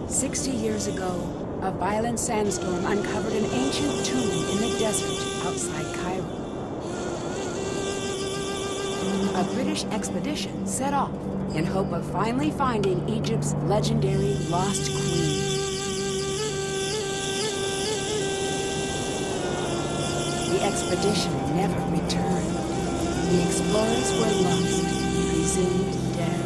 60 years ago, a violent sandstorm uncovered an ancient tomb in the desert outside Cairo. A British expedition set off in hope of finally finding Egypt's legendary lost queen. The expedition never returned. The explorers were lost, presumed dead.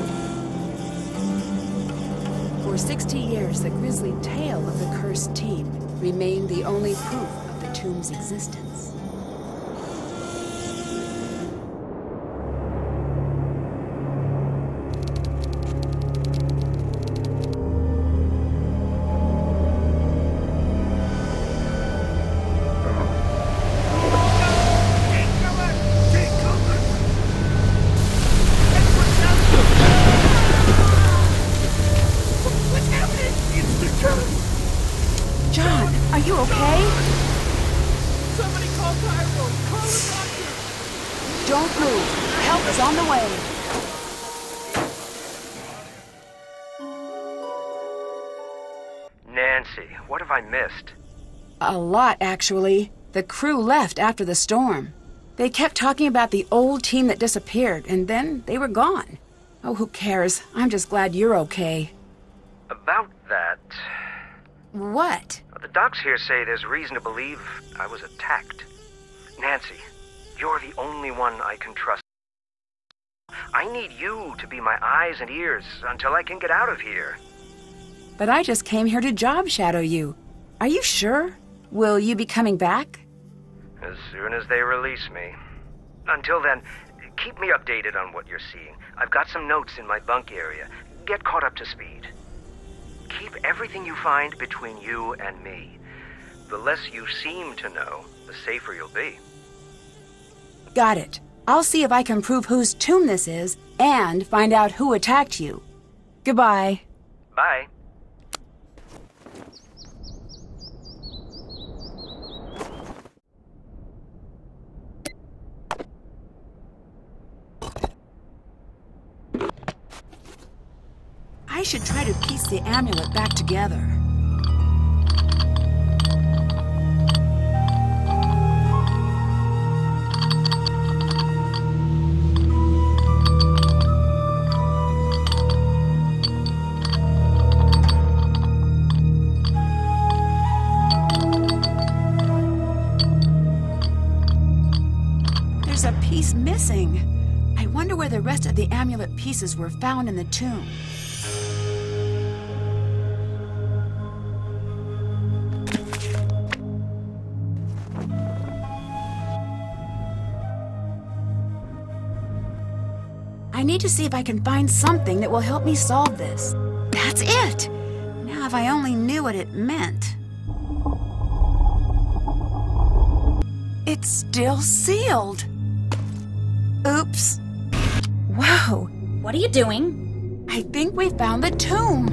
For 60 years, the grisly tale of the cursed team remained the only proof of the tomb's existence. John, are you okay? Somebody call Cairo! Call the doctor! Don't move. Help is on the way. Nancy, what have I missed? A lot, actually. The crew left after the storm. They kept talking about the old team that disappeared, and then they were gone. Oh, who cares? I'm just glad you're okay. About that... What? The docs here say there's reason to believe I was attacked. Nancy, you're the only one I can trust. I need you to be my eyes and ears until I can get out of here. But I just came here to job shadow you. Are you sure? Will you be coming back? As soon as they release me. Until then, keep me updated on what you're seeing. I've got some notes in my bunk area. Get caught up to speed. Keep everything you find between you and me. The less you seem to know, the safer you'll be. Got it. I'll see if I can prove whose tomb this is and find out who attacked you. Goodbye. Bye. I should try to piece the amulet back together. There's a piece missing. I wonder where the rest of the amulet pieces were found in the tomb. I need to see if I can find something that will help me solve this. That's it! Now if I only knew what it meant. It's still sealed. Oops. Whoa. What are you doing? I think we found the tomb.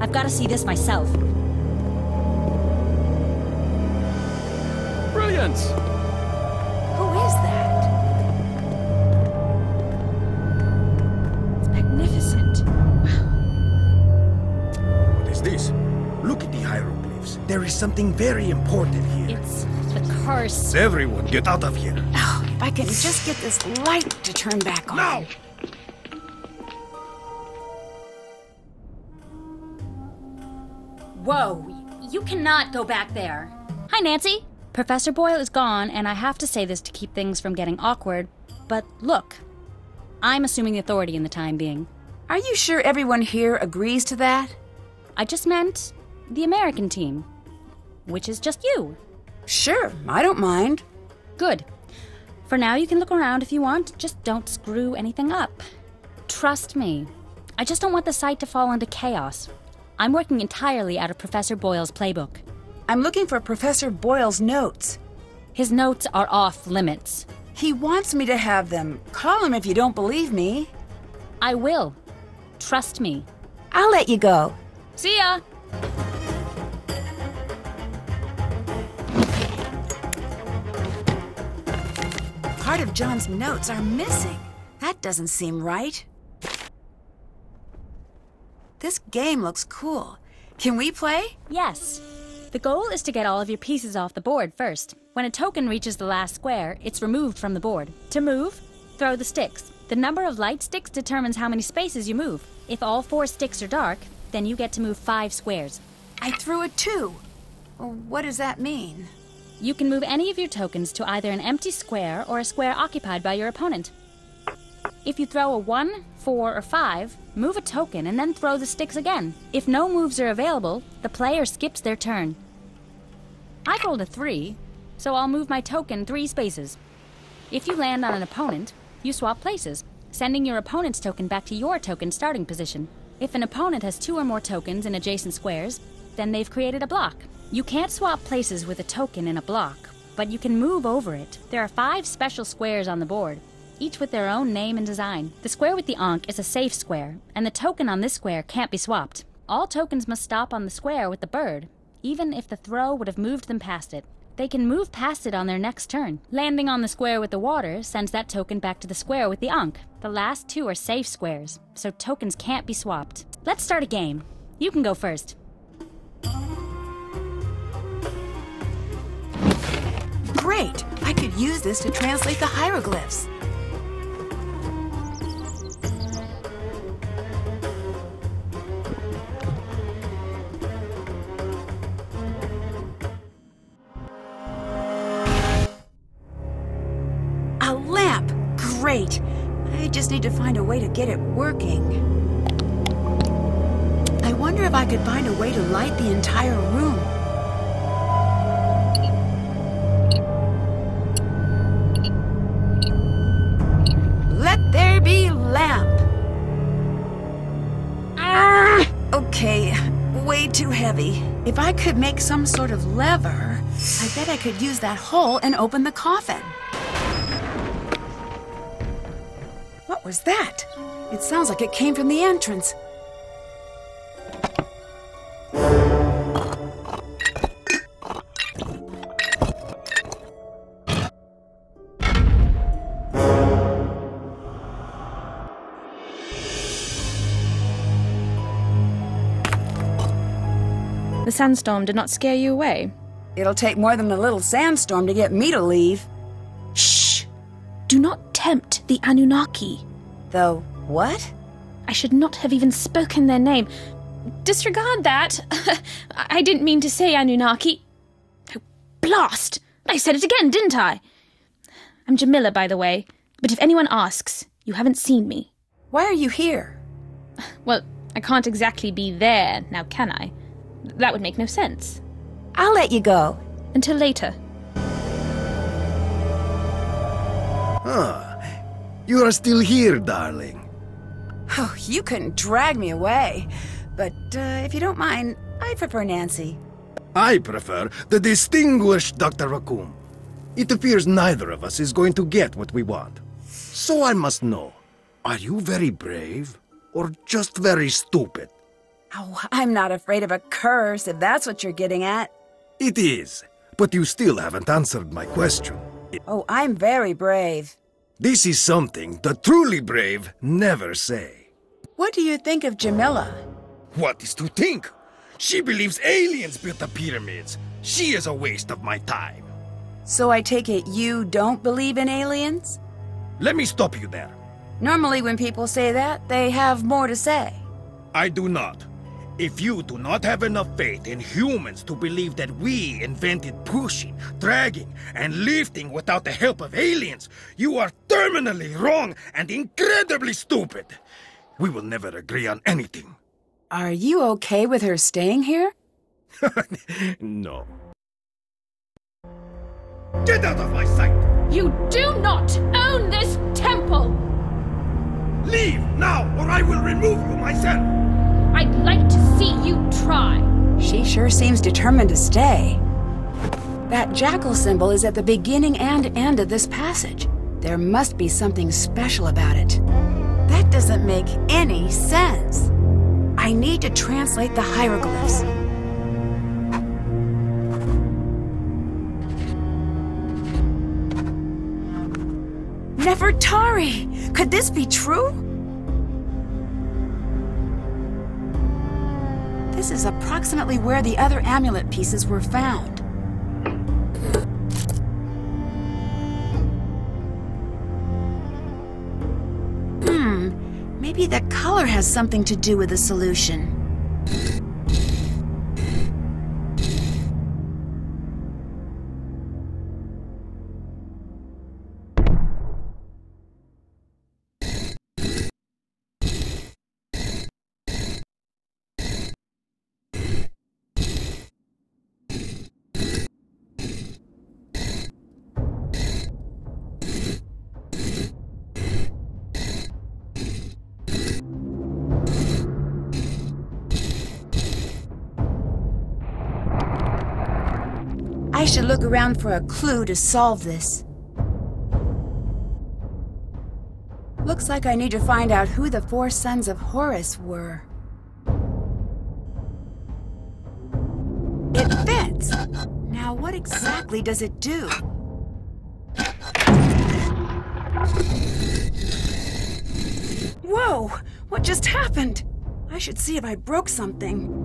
I've got to see this myself. Brilliant! Who is that? It's magnificent. What is this? Look at the hieroglyphs. There is something very important here. It's the curse. Everyone, get out of here. Oh, if I can just get this light to turn back on. Now! Whoa, you cannot go back there. Hi, Nancy. Professor Boyle is gone, and I have to say this to keep things from getting awkward, but look, I'm assuming authority in the time being. Are you sure everyone here agrees to that? I just meant the American team, which is just you. Sure, I don't mind. Good. For now, you can look around if you want, just don't screw anything up. Trust me. I just don't want the site to fall into chaos. I'm working entirely out of Professor Boyle's playbook. I'm looking for Professor Boyle's notes. His notes are off limits. He wants me to have them. Call him if you don't believe me. I will. Trust me. I'll let you go. See ya! Part of John's notes are missing. That doesn't seem right. This game looks cool. Can we play? Yes. The goal is to get all of your pieces off the board first. When a token reaches the last square, it's removed from the board. To move, throw the sticks. The number of light sticks determines how many spaces you move. If all 4 sticks are dark, then you get to move 5 squares. I threw a 2. Well, what does that mean? You can move any of your tokens to either an empty square or a square occupied by your opponent. If you throw a 1, 4, or 5, move a token and then throw the sticks again. If no moves are available, the player skips their turn. I've rolled a 3, so I'll move my token 3 spaces. If you land on an opponent, you swap places, sending your opponent's token back to your token starting position. If an opponent has 2 or more tokens in adjacent squares, then they've created a block. You can't swap places with a token in a block, but you can move over it. There are 5 special squares on the board, each with their own name and design. The square with the ankh is a safe square, and the token on this square can't be swapped. All tokens must stop on the square with the bird, even if the throw would have moved them past it. They can move past it on their next turn. Landing on the square with the water sends that token back to the square with the ankh. The last 2 are safe squares, so tokens can't be swapped. Let's start a game. You can go first. Great! I could use this to translate the hieroglyphs. A lamp! Great! I just need to find a way to get it working. I wonder if I could find a way to light the entire room. Let there be lamp. Okay, way too heavy. If I could make some sort of lever, I bet I could use that hole and open the coffin. What was that? It sounds like it came from the entrance. The sandstorm did not scare you away? It'll take more than a little sandstorm to get me to leave. Shh! Do not tempt the Anunnaki. Though, what? I should not have even spoken their name. Disregard that. I didn't mean to say Anunnaki. Oh, blast! I said it again, didn't I? I'm Jamila, by the way. But if anyone asks, you haven't seen me. Why are you here? Well, I can't exactly be there, now can I? That would make no sense. I'll let you go. Until later. Ah, you are still here, darling. Oh, you couldn't drag me away. But if you don't mind, I prefer Nancy. I prefer the distinguished Dr. Raccoon. It appears neither of us is going to get what we want. So I must know, are you very brave or just very stupid? Oh, I'm not afraid of a curse, if that's what you're getting at. It is, but you still haven't answered my question. Oh, I'm very brave. This is something the truly brave never say. What do you think of Jamila? What is to think? She believes aliens built the pyramids. She is a waste of my time. So I take it you don't believe in aliens? Let me stop you there. Normally when people say that, they have more to say. I do not. If you do not have enough faith in humans to believe that we invented pushing, dragging, and lifting without the help of aliens, you are terminally wrong and incredibly stupid. We will never agree on anything. Are you okay with her staying here? No. Get out of my sight! You do not own this temple! Leave now, or I will remove you myself! I'd like to see you try. She sure seems determined to stay. That jackal symbol is at the beginning and end of this passage. There must be something special about it. That doesn't make any sense. I need to translate the hieroglyphs. Nefertari! Could this be true? This is approximately where the other amulet pieces were found. Maybe the color has something to do with the solution. I should look around for a clue to solve this. Looks like I need to find out who the 4 sons of Horus were. It fits! Now what exactly does it do? Whoa! What just happened? I should see if I broke something.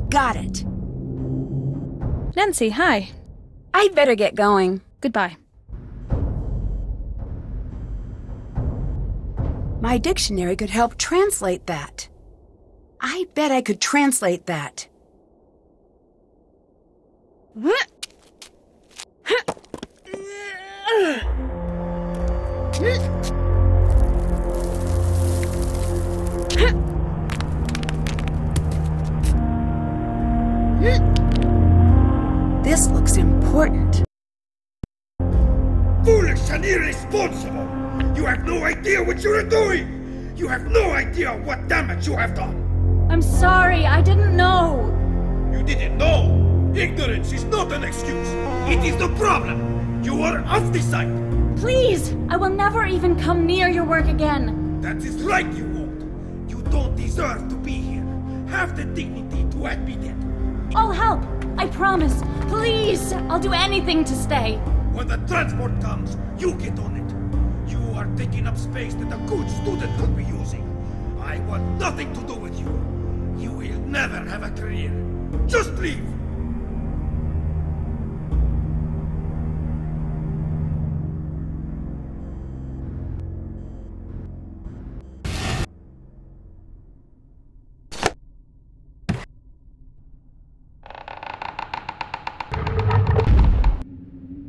Got it. Nancy, hi. I'd better get going. Goodbye. My dictionary could help translate that. I bet I could translate that. This looks important. Foolish and irresponsible! You have no idea what you are doing! You have no idea what damage you have done! I'm sorry, I didn't know. You didn't know! Ignorance is not an excuse! It is the problem! You are off the site! Please, I will never even come near your work again. That is right you won't! You don't deserve to be here! Have the dignity to admit it! I'll help, I promise. Please, I'll do anything to stay. When the transport comes, you get on it. You are taking up space that a good student could be using. I want nothing to do with you. You will never have a career. Just leave!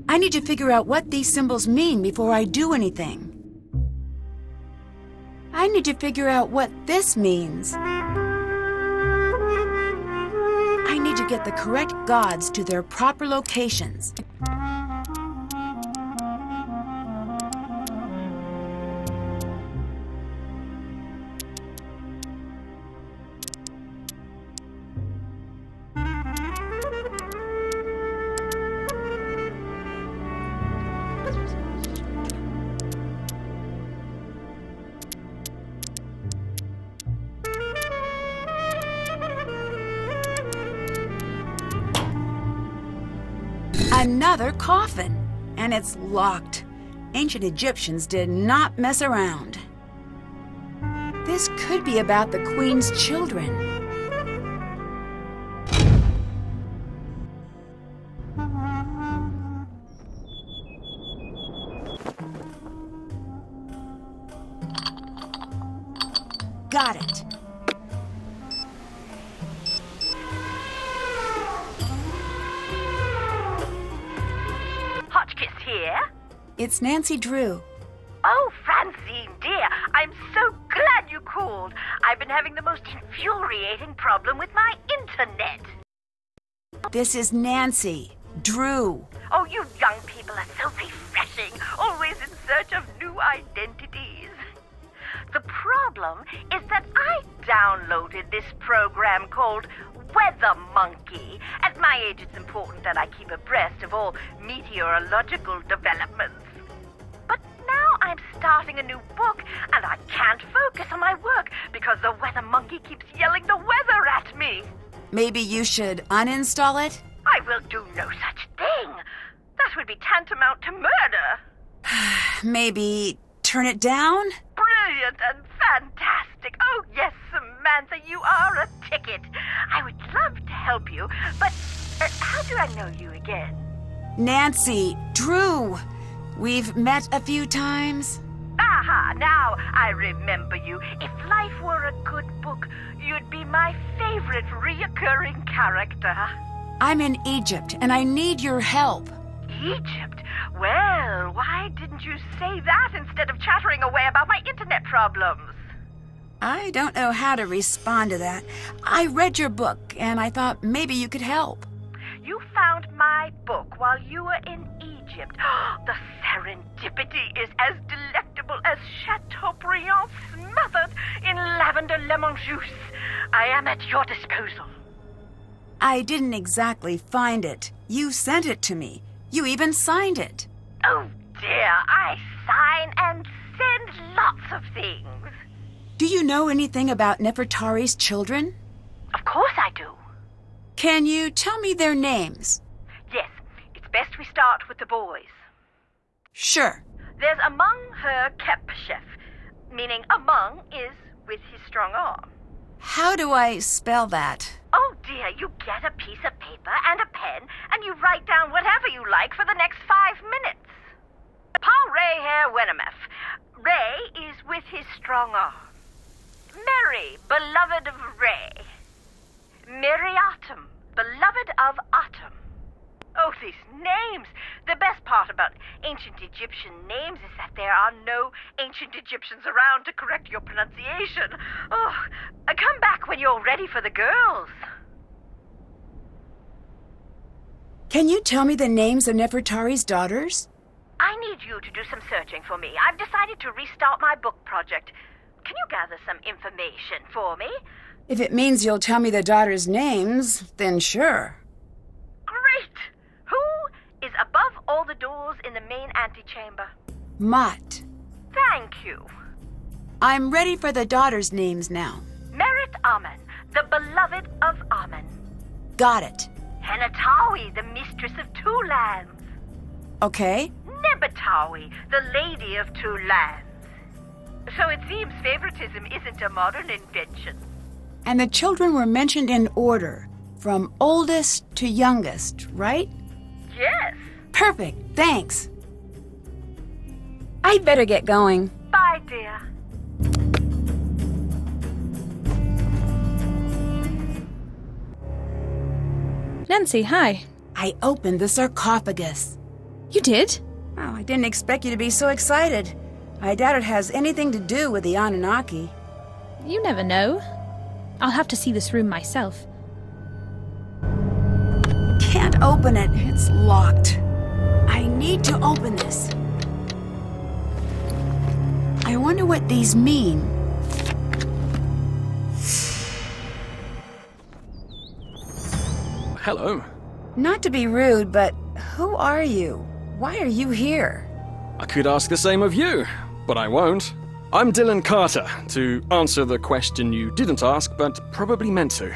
I need to figure out what these symbols mean before I do anything. I need to figure out what this means. I need to get the correct gods to their proper locations. Another coffin, and it's locked. Ancient Egyptians did not mess around. This could be about the Queen's children. Got it. Here? It's Nancy Drew. Oh, Francine, dear, I'm so glad you called. I've been having the most infuriating problem with my internet. This is Nancy Drew. Oh, you young people are so refreshing, always in search of new identities. The problem is that I downloaded this program called Weather Monkey. At my age, it's important that I keep abreast of all meteorological developments. But now I'm starting a new book, and I can't focus on my work because the Weather Monkey keeps yelling the weather at me. Maybe you should uninstall it? I will do no such thing. That would be tantamount to murder. Maybe turn it down? Brilliant and fantastic. fantastic. Oh, yes, Samantha, you are a ticket. I would love to help you, but how do I know you again? Nancy, Drew. We've met a few times. Aha, now I remember you. If life were a good book, you'd be my favorite reoccurring character. I'm in Egypt, and I need your help. Egypt? Well, why didn't you say that instead of chattering away about my internet problems? I don't know how to respond to that. I read your book, and I thought maybe you could help. You found my book while you were in Egypt. The serendipity is as delectable as Chateaubriand smothered in lavender lemon juice. I am at your disposal. I didn't exactly find it. You sent it to me. You even signed it. Oh dear, I sign and send lots of things. Do you know anything about Nefertari's children? Of course I do. Can you tell me their names? Yes, it's best we start with the boys. Sure. There's among her Kepchef, meaning among is with his strong arm. How do I spell that? Oh dear, you get a piece of paper and a pen and you write down whatever you like for the next 5 minutes. Paul Ray Hare Wenemeth. Ray is with his strong arm. Mary, beloved of Ray. Miriatum, beloved of Atum. Oh, these names! The best part about ancient Egyptian names is that there are no ancient Egyptians around to correct your pronunciation. Oh, come back when you're ready for the girls. Can you tell me the names of Nefertari's daughters? I need you to do some searching for me. I've decided to restart my book project. Can you gather some information for me? If it means you'll tell me the daughters' names, then sure. Great! Who is above all the doors in the main antechamber? Mott. Thank you. I'm ready for the daughters' names now. Merit Amen, the beloved of Amen. Got it. Henatawi, the mistress of 2 lands. Okay. Nebatawi, the lady of 2 lands. So it seems favoritism isn't a modern invention. And the children were mentioned in order, from oldest to youngest, right? Yes. Perfect, thanks. I'd better get going. Bye, dear. Nancy, hi. I opened the sarcophagus. You did? Oh, I didn't expect you to be so excited. I doubt it has anything to do with the Anunnaki. You never know. I'll have to see this room myself. Can't open it. It's locked. I need to open this. I wonder what these mean. Hello. Not to be rude, but who are you? Why are you here? I could ask the same of you, but I won't. I'm Dylan Carter, to answer the question you didn't ask, but probably meant to.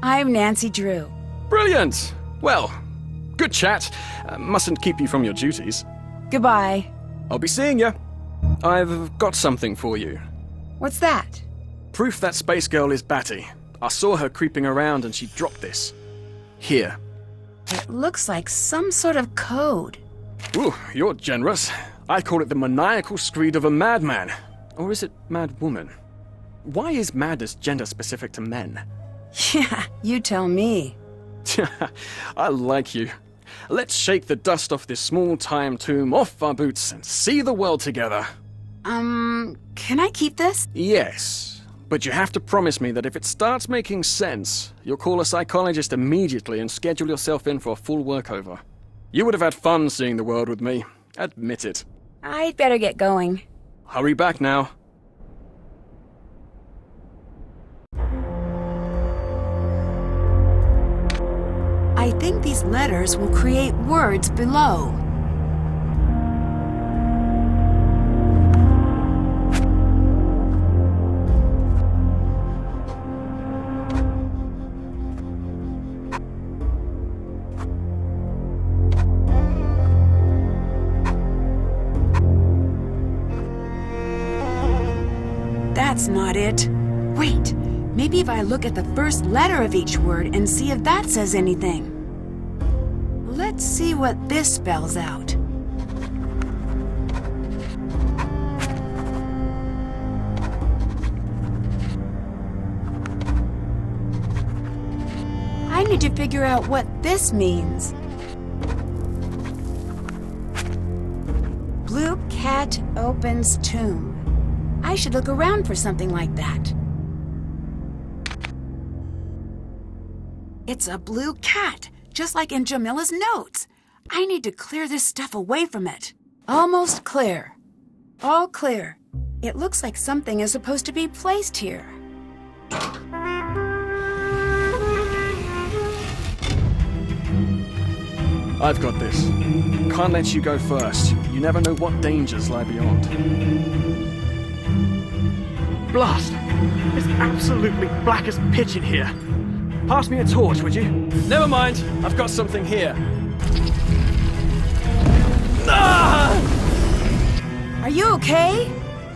I'm Nancy Drew. Brilliant! Well, good chat. Mustn't keep you from your duties. Goodbye. I'll be seeing you. I've got something for you. What's that? Proof that space girl is Batty. I saw her creeping around and she dropped this. Here. It looks like some sort of code. Ooh, you're generous. I call it the maniacal screed of a madman. Or is it madwoman? Why is madness gender-specific to men? Yeah, you tell me. I like you. Let's shake the dust off this small-time tomb off our boots and see the world together. Can I keep this? Yes, but you have to promise me that if it starts making sense, you'll call a psychologist immediately and schedule yourself in for a full workover. You would have had fun seeing the world with me. Admit it. I'd better get going. Hurry back now. I think these letters will create words below. That's not it. Wait, maybe if I look at the first letter of each word and see if that says anything. Let's see what this spells out. I need to figure out what this means. Blue cat opens tomb. I should look around for something like that. It's a blue cat, just like in Jamila's notes. I need to clear this stuff away from it. Almost clear. All clear. It looks like something is supposed to be placed here. I've got this. Can't let you go first. You never know what dangers lie beyond. Blast! It's absolutely black as pitch in here. Pass me a torch, would you? Never mind. I've got something here. Ah! Are you okay?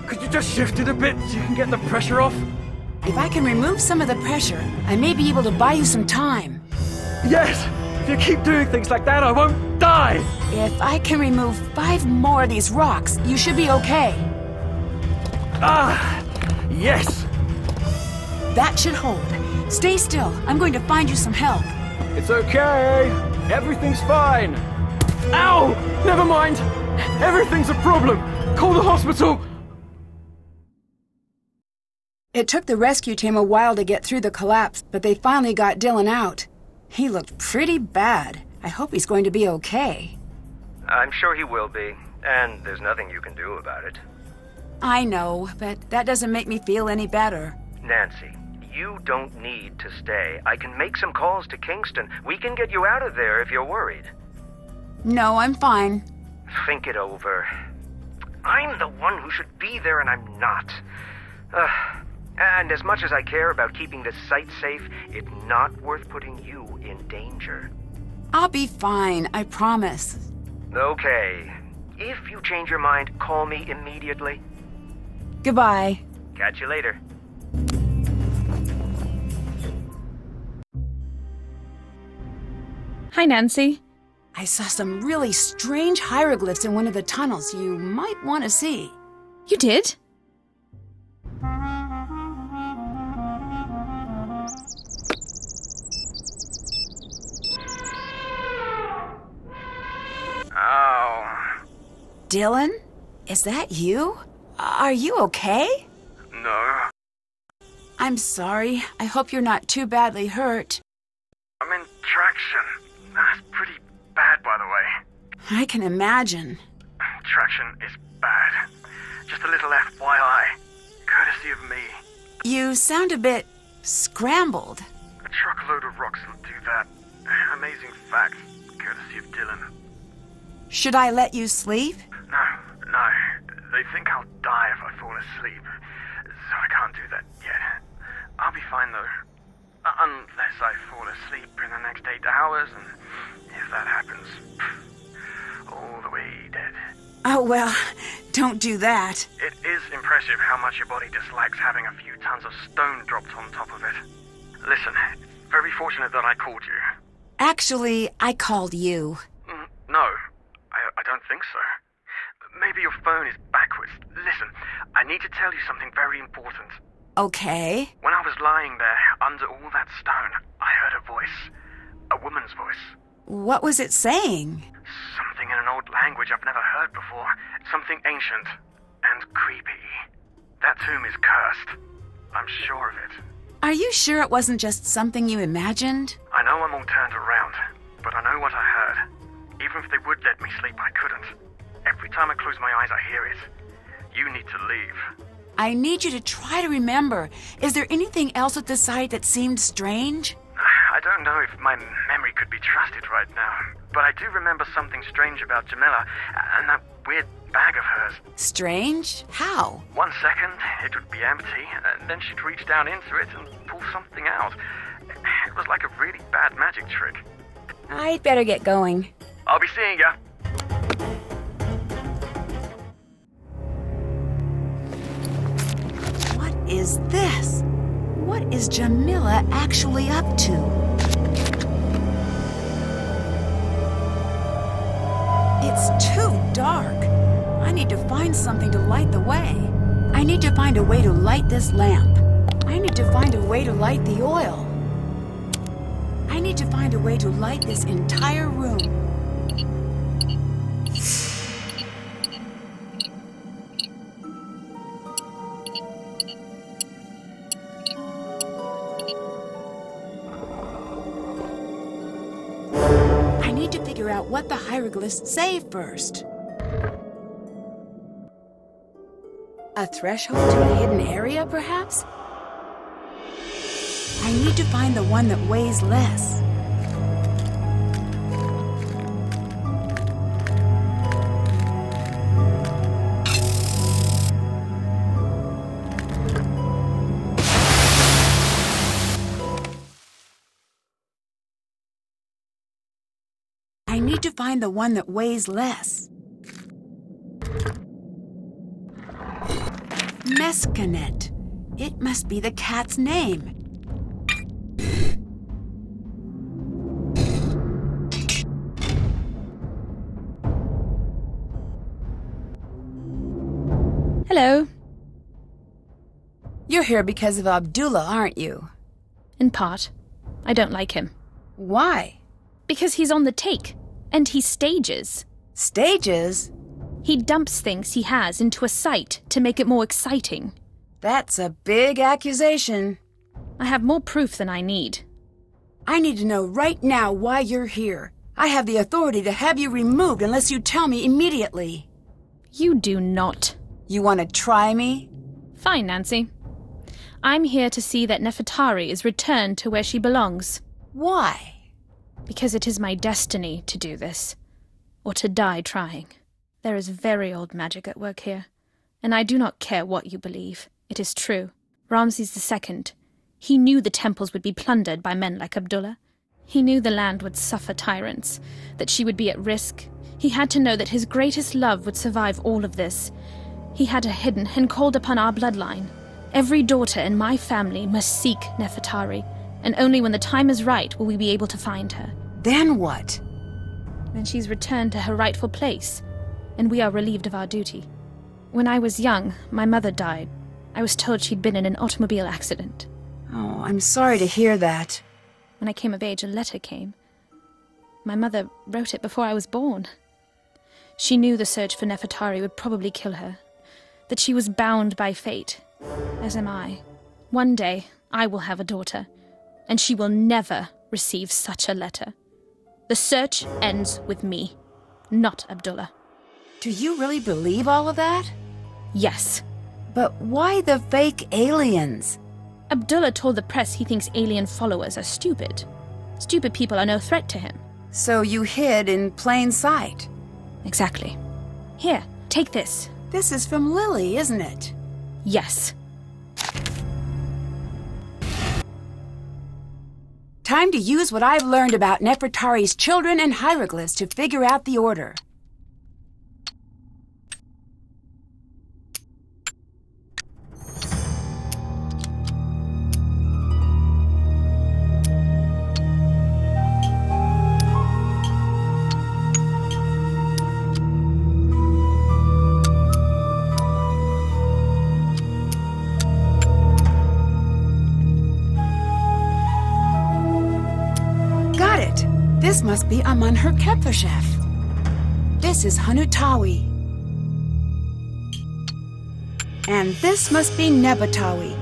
Could you just shift it a bit so you can get the pressure off? If I can remove some of the pressure, I may be able to buy you some time. Yes! If you keep doing things like that, I won't die! If I can remove 5 more of these rocks, you should be okay. Ah! Yes! That should hold. Stay still. I'm going to find you some help. It's okay! Everything's fine! Ow! Never mind! Everything's a problem! Call the hospital! It took the rescue team a while to get through the collapse, but they finally got Dylan out. He looked pretty bad. I hope he's going to be okay. I'm sure he will be, and there's nothing you can do about it. I know, but that doesn't make me feel any better. Nancy, you don't need to stay. I can make some calls to Kingston. We can get you out of there if you're worried. No, I'm fine. Think it over. I'm the one who should be there, and I'm not. And as much as I care about keeping this site safe, it's not worth putting you in danger. I'll be fine, I promise. Okay. If you change your mind, call me immediately. Goodbye. Catch you later. Hi, Nancy. I saw some really strange hieroglyphs in one of the tunnels you might want to see. You did? Oh. Dylan? Is that you? Are you okay? No. I'm sorry. I hope you're not too badly hurt. I'm in traction. That's pretty bad, by the way. I can imagine. Traction is bad. Just a little FYI. Courtesy of me. You sound a bit scrambled. A truckload of rocks will do that. Amazing fact. Courtesy of Dylan. Should I let you sleep? No. They think I'll die if I fall asleep. So I can't do that yet. I'll be fine, though. Unless I fall asleep in the next 8 hours, and if that happens, all the way dead. Oh, well, don't do that. It is impressive how much your body dislikes having a few tons of stone dropped on top of it. Listen, it's very fortunate that I called you. Actually, I called you. No, I don't think so. Maybe your phone is backwards. Listen, I need to tell you something very important. Okay. When I was lying there, under all that stone, I heard a voice. A woman's voice. What was it saying? Something in an old language I've never heard before. Something ancient and creepy. That tomb is cursed. I'm sure of it. Are you sure it wasn't just something you imagined? I know I'm all turned around, but I know what I heard. Even if they would let me sleep, I couldn't. Every time I close my eyes, I hear it. You need to leave. I need you to try to remember. Is there anything else at the site that seemed strange? I don't know if my memory could be trusted right now, but I do remember something strange about Jamila and that weird bag of hers. Strange? How? 1 second, it would be empty, and then she'd reach down into it and pull something out. It was like a really bad magic trick. I'd better get going. I'll be seeing ya. What is this? What is Jamila actually up to? It's too dark. I need to find something to light the way. I need to find a way to light this lamp. I need to find a way to light the oil. I need to find a way to light this entire room. I need to figure out what the hieroglyphs say first. A threshold to a hidden area, perhaps? I need to find the one that weighs less. I need to find the one that weighs less. Mescanet. It must be the cat's name. Hello. You're here because of Abdullah, aren't you? In part. I don't like him. Why? Because he's on the take, and he stages. Stages? He dumps things he has into a site to make it more exciting. That's a big accusation. I have more proof than I need. I need to know right now why you're here. I have the authority to have you removed unless you tell me immediately. You do not. You want to try me? Fine, Nancy. I'm here to see that Nefertari is returned to where she belongs. Why? Because it is my destiny to do this, or to die trying. There is very old magic at work here, and I do not care what you believe. It is true. Ramses II, he knew the temples would be plundered by men like Abdullah. He knew the land would suffer tyrants, that she would be at risk. He had to know that his greatest love would survive all of this. He had her hidden and called upon our bloodline. Every daughter in my family must seek Nefertari, and only when the time is right will we be able to find her. Then what? Then she's returned to her rightful place, and we are relieved of our duty. When I was young, my mother died. I was told she'd been in an automobile accident. Oh, I'm sorry to hear that. When I came of age, a letter came. My mother wrote it before I was born. She knew the search for Nefertari would probably kill her, that she was bound by fate, as am I. One day, I will have a daughter, and she will never receive such a letter. The search ends with me, not Abdullah. Do you really believe all of that? Yes. But why the fake aliens? Abdullah told the press he thinks alien followers are stupid. Stupid people are no threat to him. So you hid in plain sight? Exactly. Here, take this. This is from Lily, isn't it? Yes. Time to use what I've learned about Nefertari's children and hieroglyphs to figure out the order. This must be Amun-her-Kepeshef. This is Hanutawi. And this must be Nebatawi.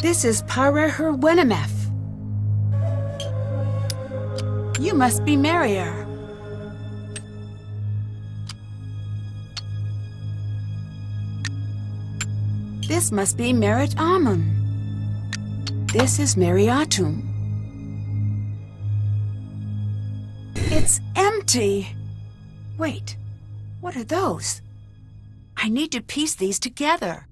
This is Pareher-Wenemef. You must be Marier. This must be Merit Amun. This is Mariatum. It's empty. Wait, what are those? I need to piece these together.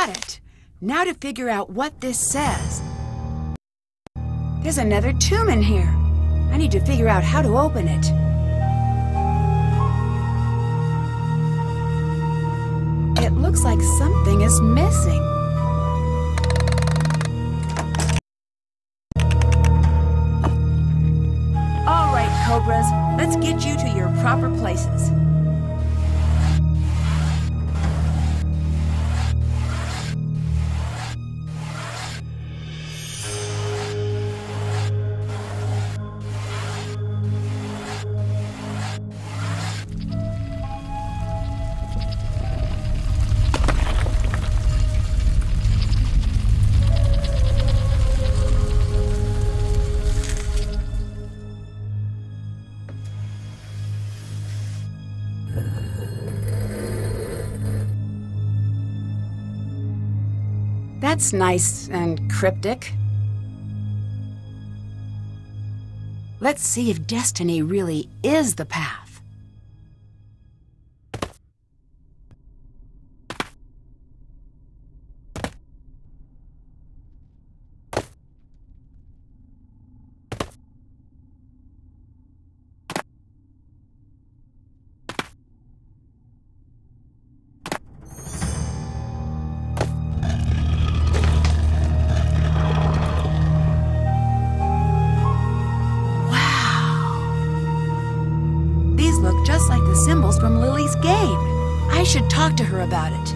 got it. Now to figure out what this says. There's another tomb in here. I need to figure out how to open it. It looks like something is missing. All right, Cobras, let's get you to your proper places. That's nice and cryptic. Let's see if destiny really is the path. Look just like the symbols from Lily's game. I should talk to her about it.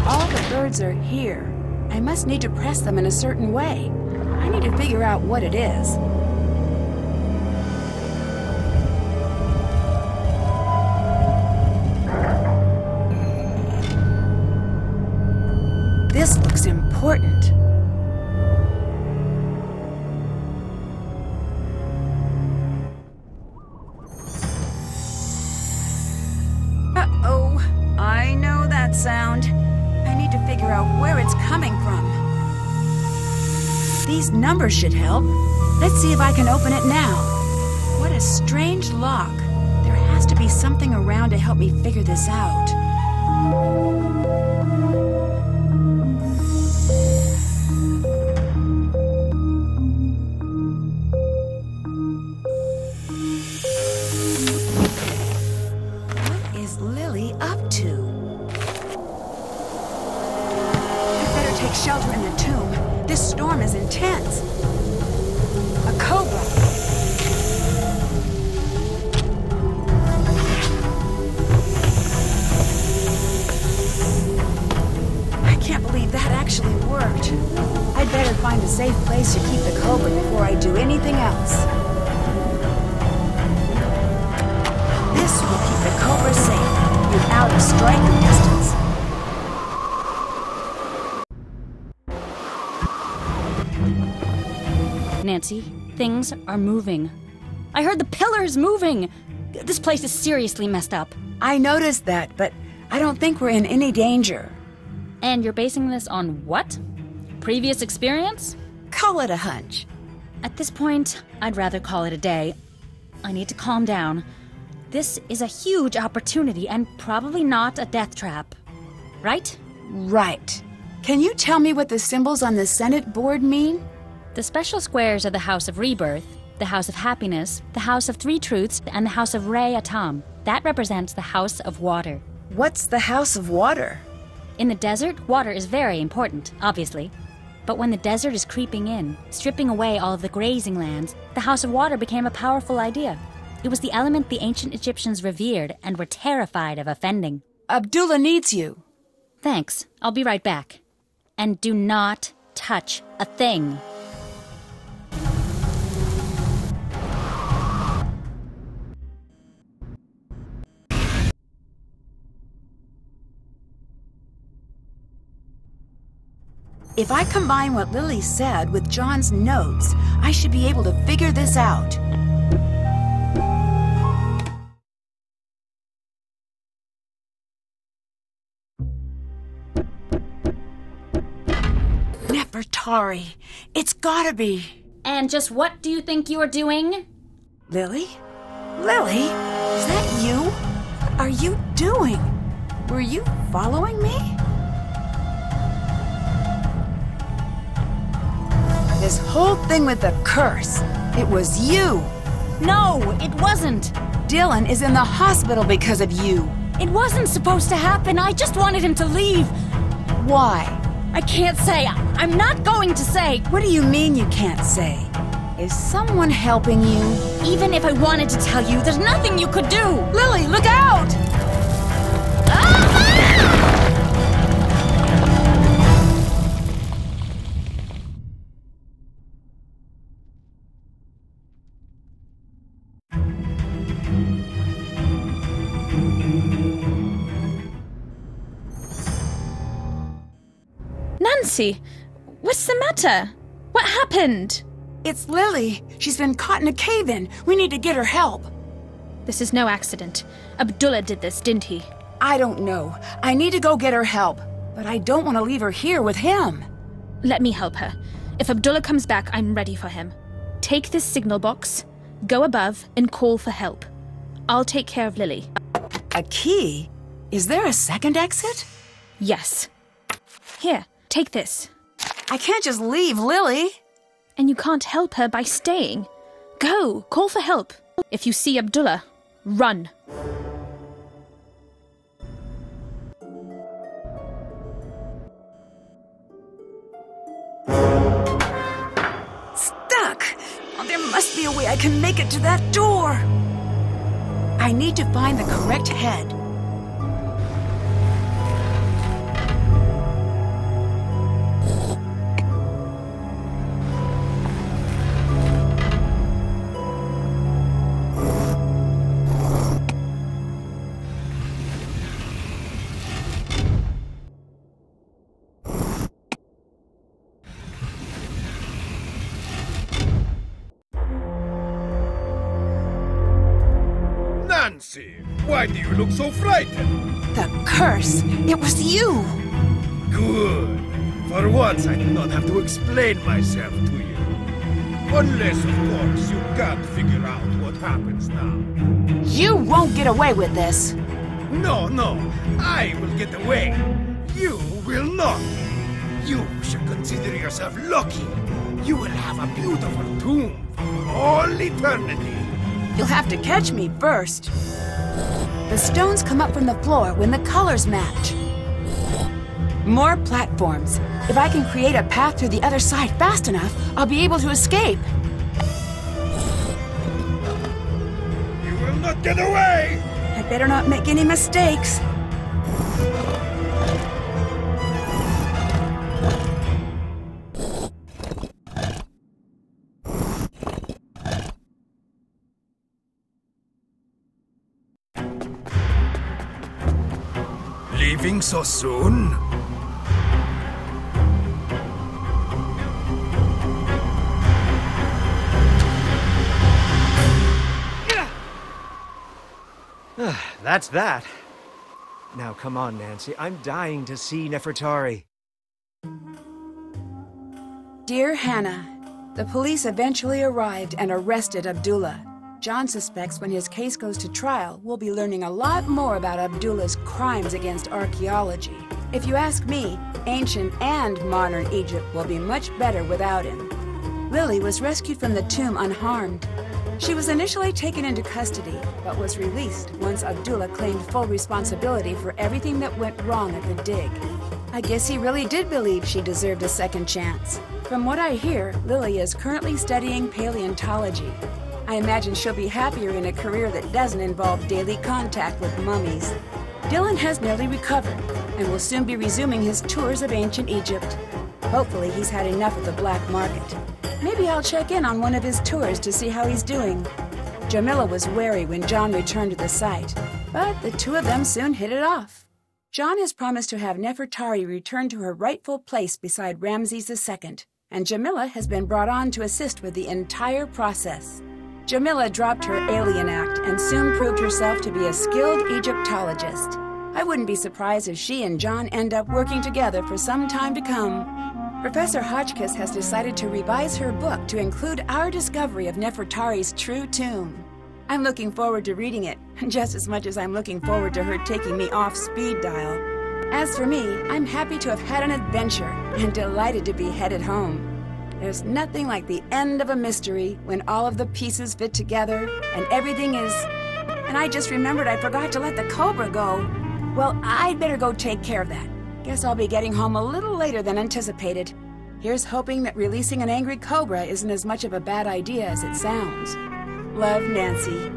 All the birds are here. I must need to press them in a certain way. I need to figure out what it is. This looks important. Uh-oh, I know that sound. I need to figure out where it's coming from. These numbers should help. Let's see if I can open it now. What a strange lock. There has to be something around to help me figure this out. Shelter in the tomb. This storm is intense. A cobra. I can't believe that actually worked. I'd better find a safe place to keep the cobra before I do anything else. This will keep the cobra safe and out of striking distance. Nancy, things are moving. I heard the pillars moving. This place is seriously messed up. I noticed that, but I don't think we're in any danger. And you're basing this on what? Previous experience? Call it a hunch. At this point, I'd rather call it a day. I need to calm down. This is a huge opportunity and probably not a death trap. Right? Right. Can you tell me what the symbols on the Senate board mean? The special squares are the House of Rebirth, the House of Happiness, the House of Three Truths, and the House of Re Atom. That represents the House of Water. What's the House of Water? In the desert, water is very important, obviously. But when the desert is creeping in, stripping away all of the grazing lands, the House of Water became a powerful idea. It was the element the ancient Egyptians revered and were terrified of offending. Abdullah needs you. Thanks. I'll be right back. And do not touch a thing. If I combine what Lily said with John's notes, I should be able to figure this out. Nefertari. It's gotta be. And just what do you think you're doing? Lily? Lily? Is that you? What are you doing? Were you following me? This whole thing with the curse, it was you. No, it wasn't. Dylan is in the hospital because of you. It wasn't supposed to happen. I just wanted him to leave. Why? I can't say. I'm not going to say. What do you mean you can't say? Is someone helping you? Even if I wanted to tell you, there's nothing you could do. Lily, look out! Nancy, what's the matter? What happened? It's Lily. She's been caught in a cave-in. We need to get her help. This is no accident. Abdullah did this, didn't he? I don't know. I need to go get her help. But I don't want to leave her here with him. Let me help her. If Abdullah comes back, I'm ready for him. Take this signal box, go above, and call for help. I'll take care of Lily. A key? Is there a second exit? Yes. Here, take this. I can't just leave Lily. And you can't help her by staying. Go, call for help. If you see Abdullah, run. Stuck! Oh, there must be a way I can make it to that door. I need to find the correct head. Nancy, why do you look so frightened? The curse! It was you! Good. For once, I do not have to explain myself to you. Unless, of course, you can't figure out what happens now. You won't get away with this. No, I will get away. You will not. You should consider yourself lucky. You will have a beautiful tomb for all eternity. You'll have to catch me first. The stones come up from the floor when the colors match. More platforms. If I can create a path to the other side fast enough, I'll be able to escape. You will not get away! I better not make any mistakes. Leaving so soon? That's that. Now come on, Nancy. I'm dying to see Nefertari. Dear Hannah, the police eventually arrived and arrested Abdullah. John suspects when his case goes to trial, we'll be learning a lot more about Abdullah's crimes against archaeology. If you ask me, ancient and modern Egypt will be much better without him. Lily was rescued from the tomb unharmed. She was initially taken into custody, but was released once Abdullah claimed full responsibility for everything that went wrong at the dig. I guess he really did believe she deserved a second chance. From what I hear, Lily is currently studying paleontology. I imagine she'll be happier in a career that doesn't involve daily contact with mummies. Dylan has nearly recovered and will soon be resuming his tours of ancient Egypt. Hopefully he's had enough of the black market. Maybe I'll check in on one of his tours to see how he's doing. Jamila was wary when John returned to the site, but the two of them soon hit it off. John has promised to have Nefertari return to her rightful place beside Ramses II, and Jamila has been brought on to assist with the entire process. Jamila dropped her alien act and soon proved herself to be a skilled Egyptologist. I wouldn't be surprised if she and John end up working together for some time to come. Professor Hotchkiss has decided to revise her book to include our discovery of Nefertari's true tomb. I'm looking forward to reading it, just as much as I'm looking forward to her taking me off speed dial. As for me, I'm happy to have had an adventure and delighted to be headed home. There's nothing like the end of a mystery when all of the pieces fit together and everything is... And I just remembered I forgot to let the Cobra go. Well, I'd better go take care of that. Guess I'll be getting home a little later than anticipated. Here's hoping that releasing an angry Cobra isn't as much of a bad idea as it sounds. Love, Nancy.